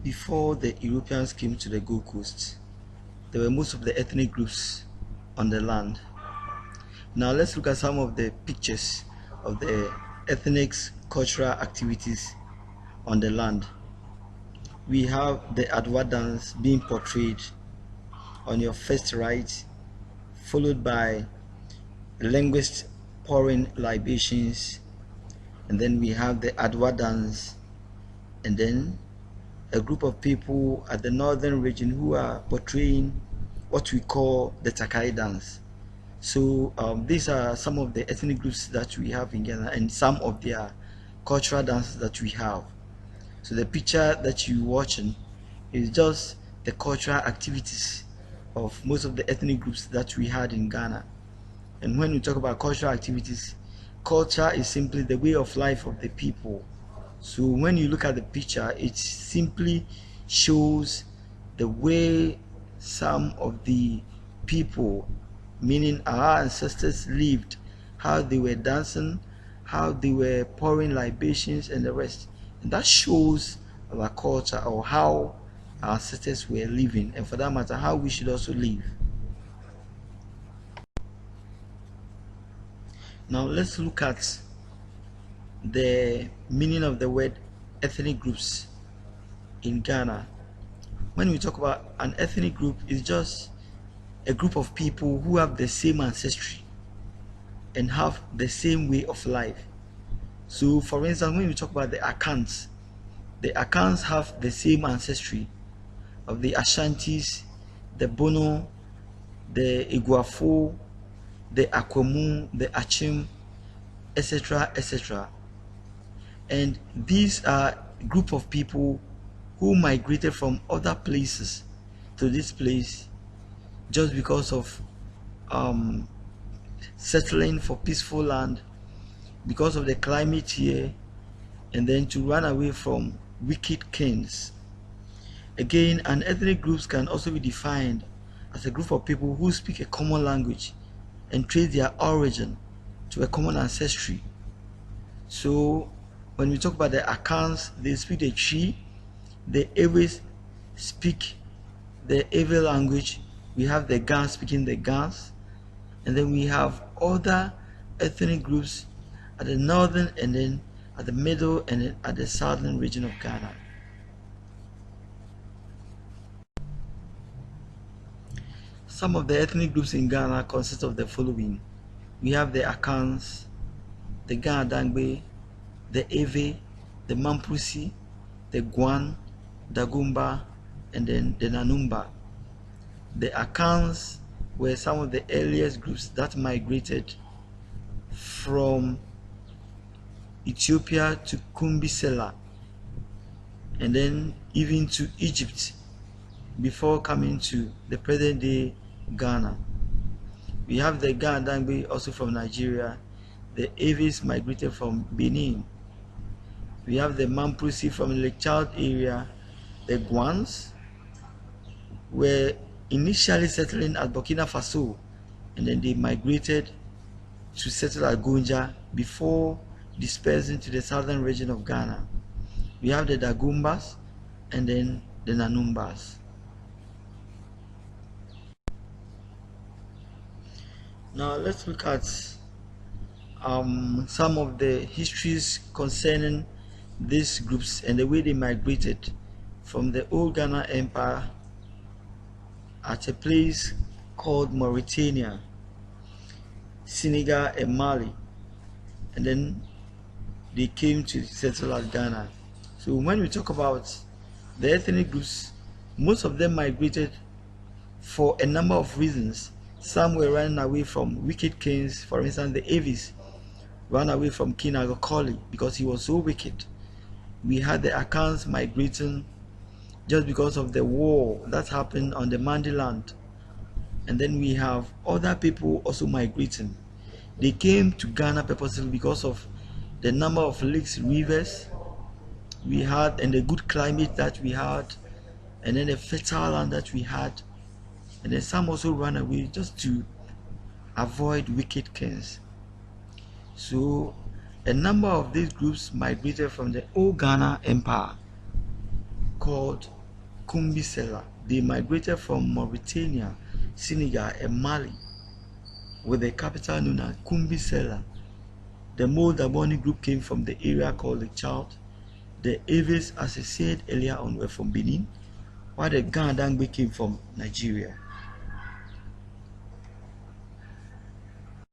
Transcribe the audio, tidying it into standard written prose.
Before the Europeans came to the Gold Coast, there were most of the ethnic groups on the land. Now let's look at some of the pictures of the ethnic cultural activities on the land. We have the Adwa dance being portrayed on your first right, followed by linguists pouring libations, and then we have the Adwa dance, and then a group of people at the northern region who are portraying what we call the Takai dance. So these are some of the ethnic groups that we have in Ghana and some of their cultural dances that we have. So the picture that you're watching is just the cultural activities of most of the ethnic groups that we had in Ghana. And when we talk about cultural activities, culture is simply the way of life of the people. So when you look at the picture, it simply shows the way some of the people, meaning our ancestors, lived, how they were dancing, how they were pouring libations and the rest. And that shows our culture, or how our ancestors were living, and for that matter, how we should also live. Now let's look at the meaning of the word ethnic groups in Ghana. When we talk about an ethnic group, it's just a group of people who have the same ancestry and have the same way of life. So for instance, when we talk about the Akans have the same ancestry of the Ashantis, the Bono, the Iguafo, the Akwamu, the Achim, etc., etc. And these are a group of people who migrated from other places to this place just because of settling for peaceful land, because of the climate here, and then to run away from wicked kings. Again, an ethnic group can also be defined as a group of people who speak a common language and trace their origin to a common ancestry. So when we talk about the Akans, they speak the Twi, the Ewes speak the Ewe language, we have the Gans speaking the Gans, and then we have other ethnic groups at the northern, and then at the middle, and then at the southern region of Ghana. Some of the ethnic groups in Ghana consist of the following. We have the Akans, the Ghana Dangbe, the Ewe, the Mampusi, the Guan, Dagumba, and then the Nanumba. The Akans were some of the earliest groups that migrated from Ethiopia to Kumbisela, and then even to Egypt before coming to the present day Ghana. We have the Ghana Dangbe also from Nigeria. The Ewes migrated from Benin. We have the Mampusi from Lake Chad area. The Guans were initially settling at Burkina Faso, and then they migrated to settle at Gonja before dispersing to the southern region of Ghana. We have the Dagumbas and then the Nanumbas. Now let's look at some of the histories concerning these groups and the way they migrated from the old Ghana Empire at a place called Mauritania, Senegal, and Mali, and then they came to settle at Ghana. So when we talk about the ethnic groups, most of them migrated for a number of reasons. Some were running away from wicked kings. For instance, the Ewes ran away from King Agokoli because he was so wicked. We had the Akans migrating just because of the war that happened on the Mandi land. And then we have other people also migrating. They came to Ghana purposely because of the number of lakes, rivers we had, and the good climate that we had, and then the fertile land that we had. And then some also ran away just to avoid wicked kings. So a number of these groups migrated from the old Ghana Empire called Kumbisela. They migrated from Mauritania, Senegal, and Mali, with the capital known as Kumbisela. The Moldaboni group came from the area called the Chad. The Aves, as I said earlier on, were from Benin, while the Gandangbe came from Nigeria.